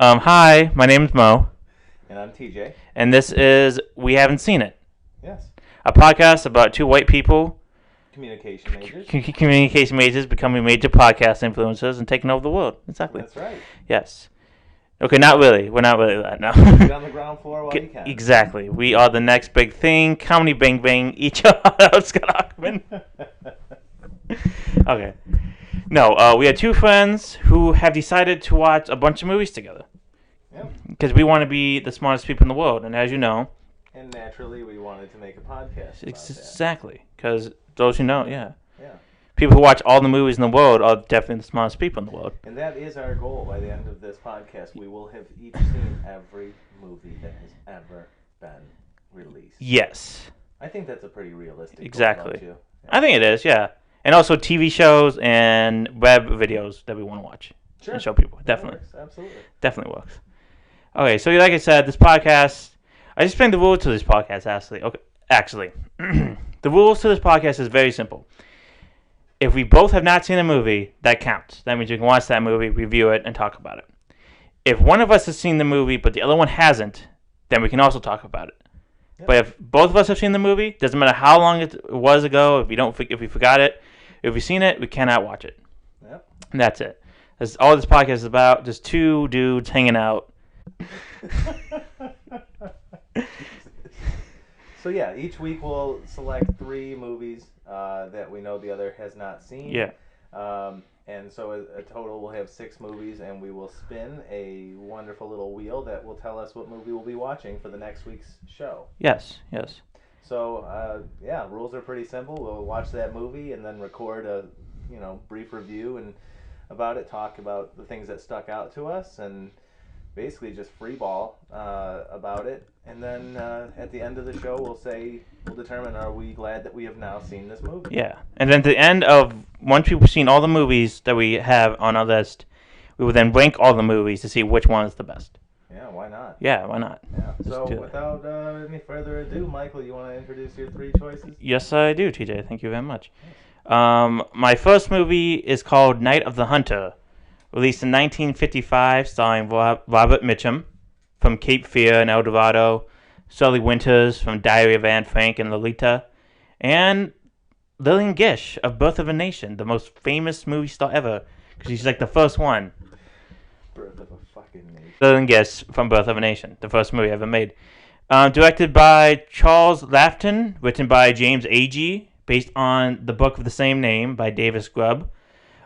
Hi, my name's Mo, And I'm TJ. and this is We Haven't Seen It, Yes. a podcast about two white people, Communication majors. communication majors, becoming major podcast influencers and taking over the world. Exactly. That's right. Yes. Okay, not really. We're not really that, no. Get on the ground floor while you can. Exactly. We are the next big thing. Comedy Bang Bang. Each of Scott Ackman. Okay. No, we are two friends who have decided to watch a bunch of movies together. Yep. Because we want to be the smartest people in the world, and as you know, And naturally, we wanted to make a podcast about exactly. Because those who know, yeah. Yeah. People who watch all the movies in the world are definitely the smartest people in the world. And that is our goal. By the end of this podcast, we will have each seen every movie that has ever been released. Yes. I think that's a pretty realistic Exactly. goal, don't you? Yeah. I think it is, yeah. And also TV shows and web videos that we want to watch Sure. and show people. That Definitely. works. Absolutely. Definitely works. Okay, so like I said, this podcast, I just explained the rules to this podcast, actually. The rules to this podcast is very simple. If we both have not seen a movie, that counts. That means you can watch that movie, review it, and talk about it. If one of us has seen the movie but the other one hasn't, then we can also talk about it. Yep. But if both of us have seen the movie, doesn't matter how long it was ago. If we forgot it, if we've seen it, we cannot watch it. Yep. And that's it. That's all this podcast is about. Just two dudes hanging out. So yeah, each week we'll select 3 movies that we know the other has not seen. Yeah. And so a total we'll have 6 movies, and we will spin a wonderful little wheel that will tell us what movie we'll be watching for the next week's show. Yes. Yes. So yeah, rules are pretty simple. We'll watch that movie and then record a brief review and about it, talk about the things that stuck out to us, and basically just free ball about it. And then at the end of the show, we'll determine, are we glad that we have now seen this movie? Yeah. And then at the end of, once we've seen all the movies that we have on our list, we will then rank all the movies to see which one is the best. Yeah, why not? Yeah, why not? Yeah. Let's So do it. without any further ado, Michael, you want to introduce your 3 choices? Yes, I do, TJ. Thank you very much. My first movie is called Night of the Hunter, released in 1955, starring Robert Mitchum from Cape Fear and El Dorado, Sully Winters from Diary of Anne Frank and Lolita, and Lillian Gish of Birth of a Nation, the most famous movie star ever, because she's like the first one. Birth of a fucking nation. Lillian Gish from Birth of a Nation, the first movie ever made. Directed by Charles Laughton, written by James Agee, based on the book of the same name by Davis Grubb.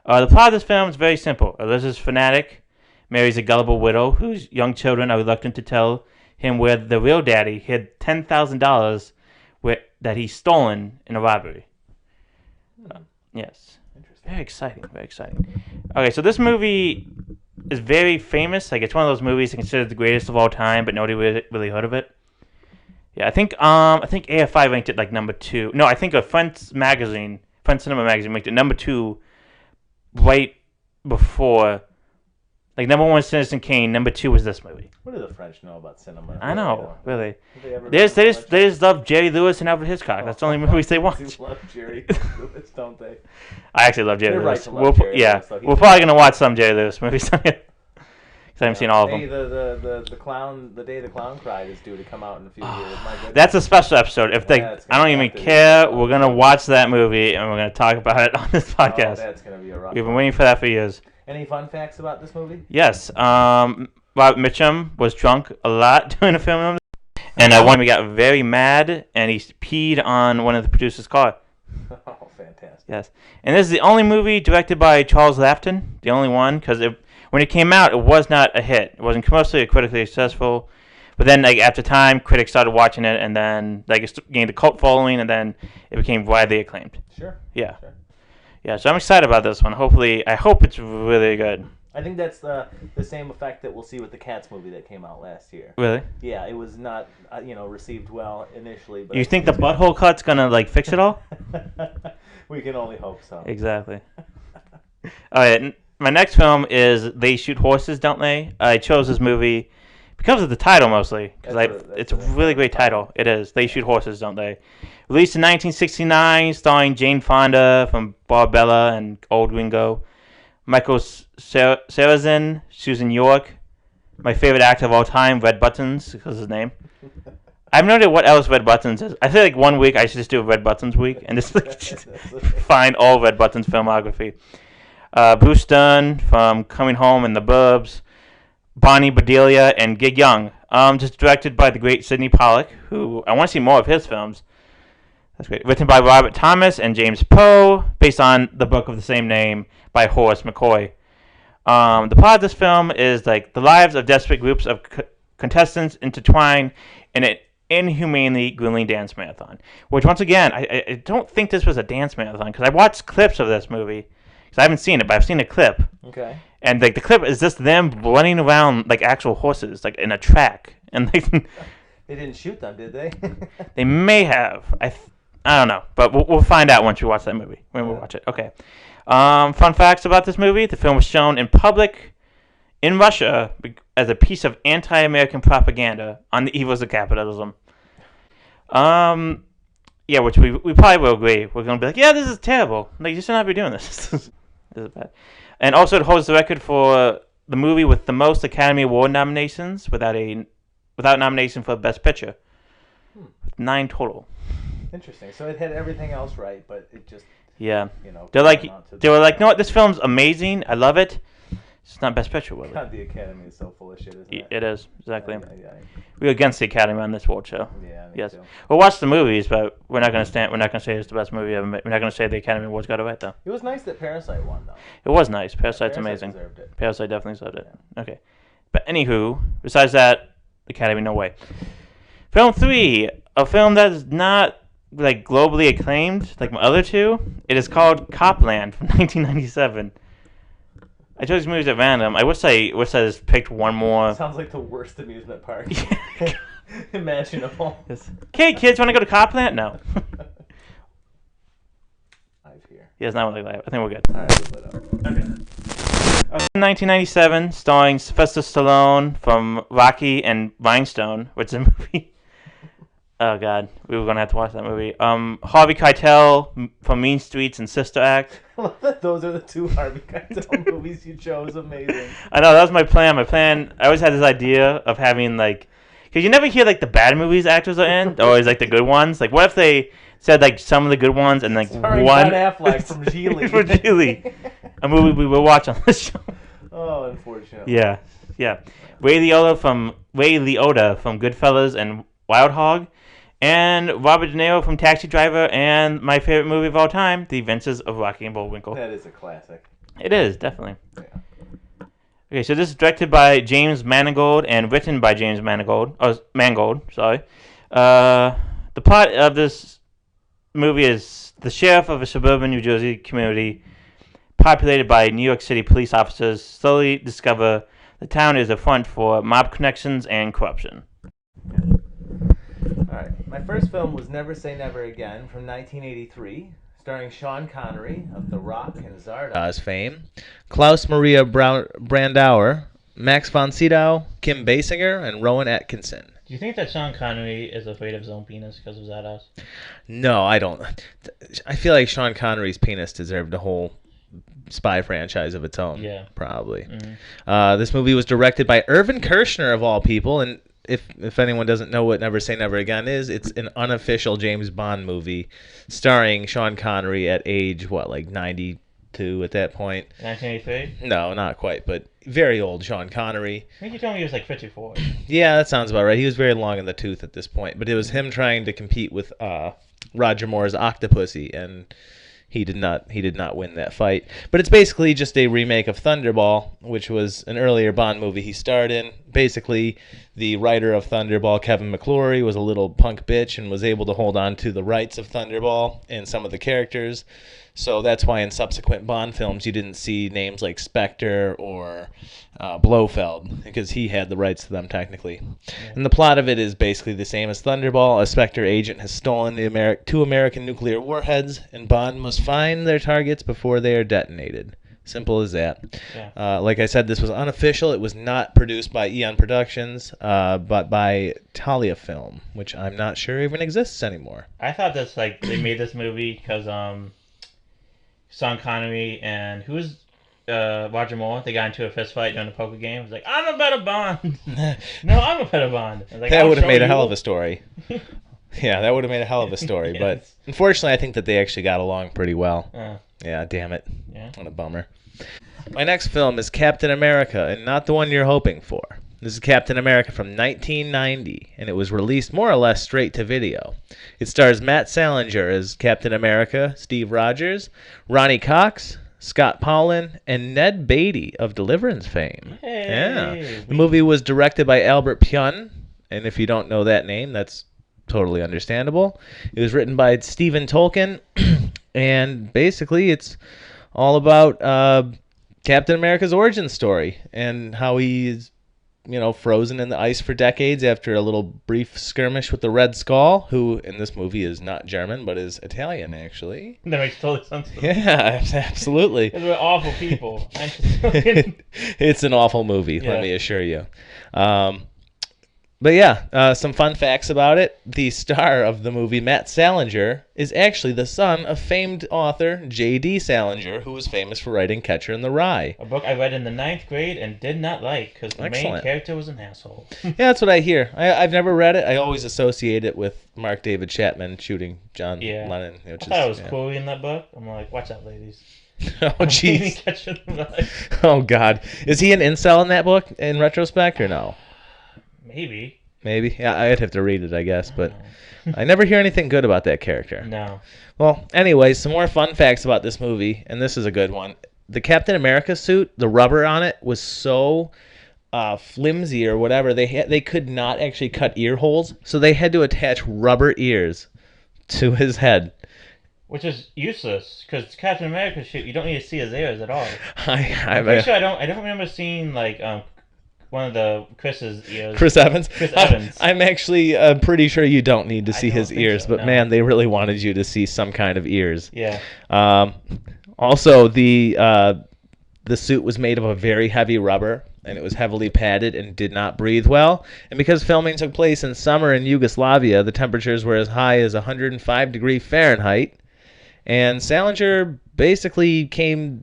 The plot of this film is very simple. A religious fanatic marries a gullible widow whose young children are reluctant to tell him where the real daddy hid $10,000 that he's stolen in a robbery. Yes. Interesting. Very exciting, very exciting. Okay, so this movie is very famous. Like, it's one of those movies considered the greatest of all time, but nobody really heard of it. Yeah, I think AFI ranked it like number 2. No, I think Front Cinema Magazine ranked it number 2 right before. Like, number 1 Citizen Kane, number 2 was this movie. What do the French know about cinema? I know, really. Have they ever They been just love Jerry Lewis and Alfred Hitchcock. That's the only movies they watch. They love Jerry Lewis, don't they? I actually love Jerry They're right Lewis. to love Jerry Lewis, so he's We're probably gonna watch some Jerry Lewis movies. Because I haven't seen all of Hey, them. the day the clown cried is due to come out in a few years. My goodness. That's a special episode. If they, Yeah, it's I don't gonna even have to be. care. We're gonna watch that movie and we're gonna talk about it on this Oh, podcast. that's gonna be a rough We've been one. waiting for that for years. Any fun facts about this movie? Yes. Robert Mitchum was drunk a lot during the filming, and one time he got very mad and he peed on one of the producer's car. Oh, fantastic. Yes. And this is the only movie directed by Charles Laughton, the only one, because when it came out, it was not a hit. It wasn't commercially or critically successful. But then, like, after time, critics started watching it, and then it gained a cult following, and then it became widely acclaimed. Sure. Yeah. Sure. Yeah, so I'm excited about this one. I hope it's really good. I think that's the same effect that we'll see with the Cats movie that came out last year. Really? Yeah, it was not received well initially, but You think the butthole cut's gonna, like, fix it all? we can only hope so. Exactly. All right, my next film is They Shoot Horses, Don't They? I chose this movie because of the title mostly, because it's a really great title. It is. They Shoot Horses, Don't They? Released in 1969, starring Jane Fonda from Barbella and Old Ringo, Michael Sarrazin, Susan York, my favorite actor of all time, Red Buttons, because of his name. I've no idea what else Red Buttons is. I feel like one week I should just do a Red Buttons week and just like, find all Red Buttons filmography. Bruce Dern from Coming Home and The Burbs, Bonnie Bedelia, and Gig Young. Just directed by the great Sidney Pollack, who I want to see more of his films. That's great. Written by Robert Thomas and James Poe, based on the book of the same name by Horace McCoy. The plot of this film is like the lives of desperate groups of contestants intertwine in an inhumanely grueling dance marathon. Which, once again, I don't think this was a dance marathon because I watched clips of this movie. Because I haven't seen it, but I've seen a clip. Okay. And like the clip is just them running around like actual horses, like in a track. And like, they didn't shoot them, did they? They may have. I don't know, but we'll find out once we watch that movie. When we watch it, okay. Fun facts about this movie: the film was shown in public in Russia as a piece of anti-American propaganda on the evils of capitalism. Yeah, which we probably will agree. We're gonna be like, yeah, this is terrible. Like, you should not be doing this. This is bad. And also, it holds the record for the movie with the most Academy Award nominations without nomination for Best Picture. 9 total. Interesting. So it had everything else right, but it just they were like, you know what? This film's amazing. I love it. It's not Best Picture, will it? God, the Academy is so full of shit, isn't it? It is, exactly. Yeah. We're against the Academy on this award show. Yeah, me yes. too. We'll watch the movies, but we're not going to stand. We're not going to say it's the best movie ever made. We're not going to say the Academy Awards got it right, though. It was nice that Parasite won, though. It was nice. Parasite's amazing. Deserved it. Parasite definitely deserved it. Yeah. Okay. But anywho, besides that, the Academy, no way. Film 3, a film that is not like globally acclaimed like my other two. It is called Copland from 1997. I chose these movies at random. I wish I just picked one more. Sounds like the worst amusement park imaginable. Yes. Okay, kids, want to go to Copland? No. I've here. Yeah, it's not really live. I think we're good. All right, lit up. Okay. 1997, starring Sylvester Stallone from Rocky and Rhinestone, which is a movie. Oh God, we were gonna have to watch that movie. Harvey Keitel from Mean Streets and Sister Act. I love that those are the two Harvey Keitel movies you chose. Amazing. I know, that was my plan. I always had this idea of having like, because you never hear like the bad movies actors are in, always like the good ones. Like, what if they said like some of the good ones and like starring one Ben Affleck from Geely. from Geely, a movie we will watch on this show. Oh, unfortunately. Yeah. Ray Liotta from Goodfellas and Wild Hog. And Robert De Niro from Taxi Driver, and my favorite movie of all time, The Adventures of Rocky and Bullwinkle. That is a classic. It is, definitely. Yeah. Okay, so this is directed by James Mangold and written by James Mangold. The plot of this movie is the sheriff of a suburban New Jersey community populated by New York City police officers slowly discover the town is a front for mob connections and corruption. All right. My first film was Never Say Never Again from 1983, starring Sean Connery of The Rock and Zardoz fame, Klaus Maria Brandauer, Max von Sydow, Kim Basinger, and Rowan Atkinson. Do you think that Sean Connery is afraid of his own penis because of Zardoz? No, I don't. I feel like Sean Connery's penis deserved a whole spy franchise of its own. Yeah. Probably. Mm-hmm. This movie was directed by Irvin Kershner, of all people, and if anyone doesn't know what Never Say Never Again is, it's an unofficial James Bond movie starring Sean Connery at age, like 92 at that point. 1983? No, not quite, but very old Sean Connery. I think you told me he was like 54. Yeah, that sounds about right. He was very long in the tooth at this point, but it was him trying to compete with Roger Moore's Octopussy, and he did not win that fight. But it's basically just a remake of Thunderball, which was an earlier Bond movie he starred in. Basically, the writer of Thunderball, Kevin McClory, was a little punk bitch and was able to hold on to the rights of Thunderball and some of the characters. So that's why in subsequent Bond films you didn't see names like Spectre or Blofeld, because he had the rights to them technically. Yeah. And the plot of it is basically the same as Thunderball. A Spectre agent has stolen two American nuclear warheads, and Bond must find their targets before they are detonated. Simple as that. Yeah. Like I said, this was unofficial. It was not produced by Eon Productions, but by Talia Film, which I'm not sure even exists anymore. I thought that's like they made this movie because Sean Connery and who's Roger Moore. They got into a fist fight during a poker game. He was like, "I'm a better Bond." No, I'm a better Bond. I was like, That "I'll would have show made a you." hell of a story. Yeah, that would have made a hell of a story. Yes. But unfortunately, I think that they actually got along pretty well. Uh, Yeah, damn it. yeah. What a bummer. My next film is Captain America, and not the one you're hoping for. This is Captain America from 1990, and it was released more or less straight to video. It stars Matt Salinger as Captain America, Steve Rogers, Ronnie Cox, Scott Paulin, and Ned Beatty of Deliverance fame. Hey, Yeah. The movie was directed by Albert Pyun, and if you don't know that name, that's totally understandable. It was written by Stephen Tolkien, and basically it's all about Captain America's origin story and how he's, frozen in the ice for decades after a little brief skirmish with the Red Skull, who in this movie is not German but is Italian, actually. That makes total sense to me. Yeah, absolutely. Because we're awful people. It's an awful movie, Yeah. let me assure you. But yeah, some fun facts about it. The star of the movie, Matt Salinger, is actually the son of famed author J.D. Salinger, who was famous for writing Catcher in the Rye. A book I read in the 9th grade and did not like because the main Excellent. character was an asshole. Yeah, that's what I hear. I've never read it. I always associate it with Mark David Chapman shooting John Yeah. Lennon. I thought it was cool in that book. I'm like, watch out, ladies. Oh, jeez. Catch in the Rye. Oh, God. Is he an incel in that book in retrospect or no? Maybe. Maybe. Yeah, I'd have to read it, I guess. But I never hear anything good about that character. No. Well, anyways, some more fun facts about this movie, and this is a good one. The Captain America suit, the rubber on it was so flimsy or whatever, they could not actually cut ear holes, so they had to attach rubber ears to his head. Which is useless because Captain America shit, you don't need to see his ears at all. I'm I'm pretty sure I don't remember seeing like one of the Chris's ears. Chris Evans. Chris Evans. I'm actually pretty sure you don't need to I see don't his think ears, so, but no. man, they really wanted you to see some kind of ears. Yeah. Also, the suit was made of a very heavy rubber, and it was heavily padded and did not breathe well. And because filming took place in summer in Yugoslavia, the temperatures were as high as 105 degrees Fahrenheit. And Salinger basically came,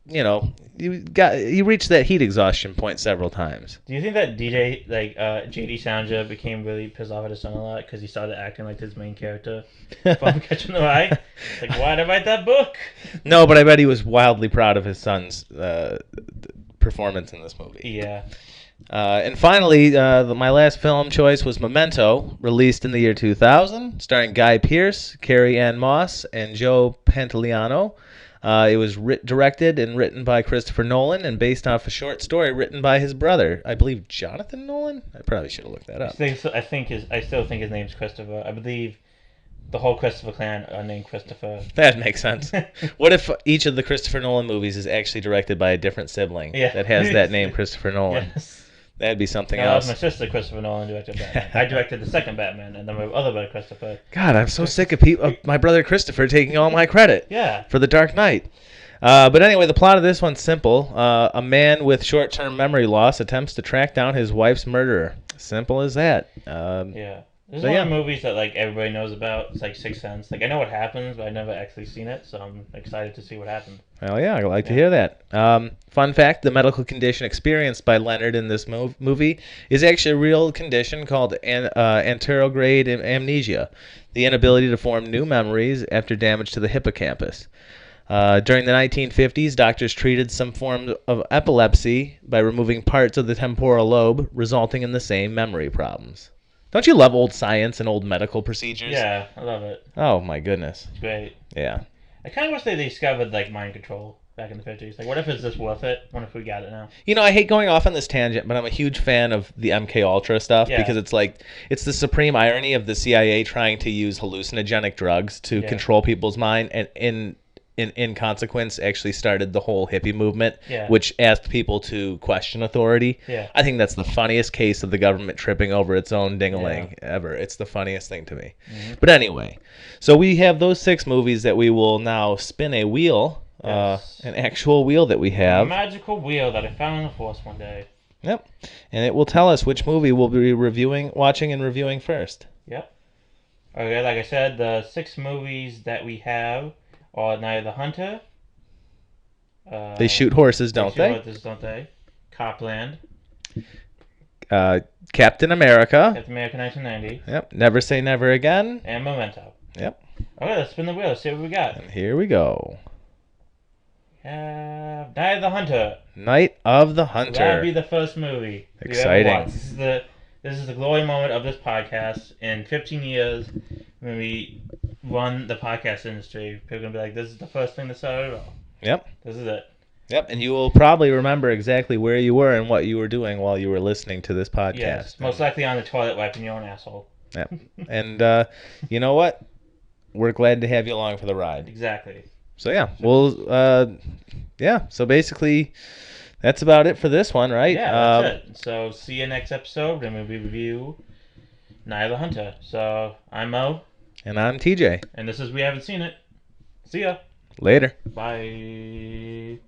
he reached that heat exhaustion point several times. Do you think that JD Salinger became really pissed off at his son a lot because he started acting like his main character from Catching the Rye? Like, why'd I write that book? No, but I bet he was wildly proud of his son's performance in this movie. Yeah. And finally, my last film choice was Memento, released in the year 2000, starring Guy Pearce, Carrie Ann Moss, and Joe Pantoliano. It was directed and written by Christopher Nolan and based off a short story written by his brother, I believe Jonathan Nolan? I probably should have looked that up. I still think his name's Christopher. I believe the whole Christopher clan are named Christopher. That makes sense. What if each of the Christopher Nolan movies is actually directed by a different sibling that has that name, Christopher Nolan? Yes. That'd be something No, that was else. my sister, Christopher Nolan, directed Batman. I directed the second Batman, and then my other brother, Christopher. God, I'm so sick of my brother Christopher taking all my credit Yeah. for The Dark Knight. But anyway, the plot of this one's simple. A man with short-term memory loss attempts to track down his wife's murderer. Simple as that. Yeah. There's So, one yeah. of the movies that like everybody knows about. It's like Sixth Sense. Like I know what happens, but I've never actually seen it, so I'm excited to see what happened. Well, yeah, I'd like to hear that. Fun fact, the medical condition experienced by Leonard in this movie is actually a real condition called anterograde amnesia, the inability to form new memories after damage to the hippocampus. During the 1950s, doctors treated some forms of epilepsy by removing parts of the temporal lobe, resulting in the same memory problems. Don't you love old science and old medical procedures? Yeah, I love it. Oh, my goodness. It's great. Yeah. I kind of wish they discovered like mind control back in the 50s. Like, what if it's just worth it? What if we got it now? I hate going off on this tangent, but I'm a huge fan of the MK Ultra stuff because it's the supreme irony of the CIA trying to use hallucinogenic drugs to control people's mind, and in consequence actually started the whole hippie movement, which asked people to question authority. Yeah. I think that's the funniest case of the government tripping over its own ding-a-ling ever. It's the funniest thing to me. Mm-hmm. But anyway, so we have those 6 movies that we will now spin a wheel, Yes. an actual wheel that we A have. magical wheel that I found in the force one day. Yep. And it will tell us which movie we'll be watching and reviewing first. Yep. Okay, like I said, the 6 movies that we have are Night of the Hunter, They shoot horses, They don't shoot they? horses, don't they? Copland. Captain America. Captain America 1990. Yep. Never Say Never Again. And Memento. Yep. Okay, let's spin the wheel. See what we got. And here we go. Night of the Hunter. Night of the That'd be Hunter. the first movie. we've ever Exciting. watched. This is the glory moment of this podcast. In 15 years, when we run the podcast industry, people are gonna be like, "This is the first thing that started it all. Yep. This is it." Yep. And you will probably remember exactly where you were and what you were doing while you were listening to this podcast. Yes, most likely on the toilet wiping your own asshole. Yep. And you know what? We're glad to have you along for the ride. Exactly. So yeah, so basically that's about it for this one, right? Yeah, that's it. So see you next episode when we review Night of the Hunter. So I'm Mo, And I'm TJ. and this is We Haven't Seen It. See ya. Later. Bye.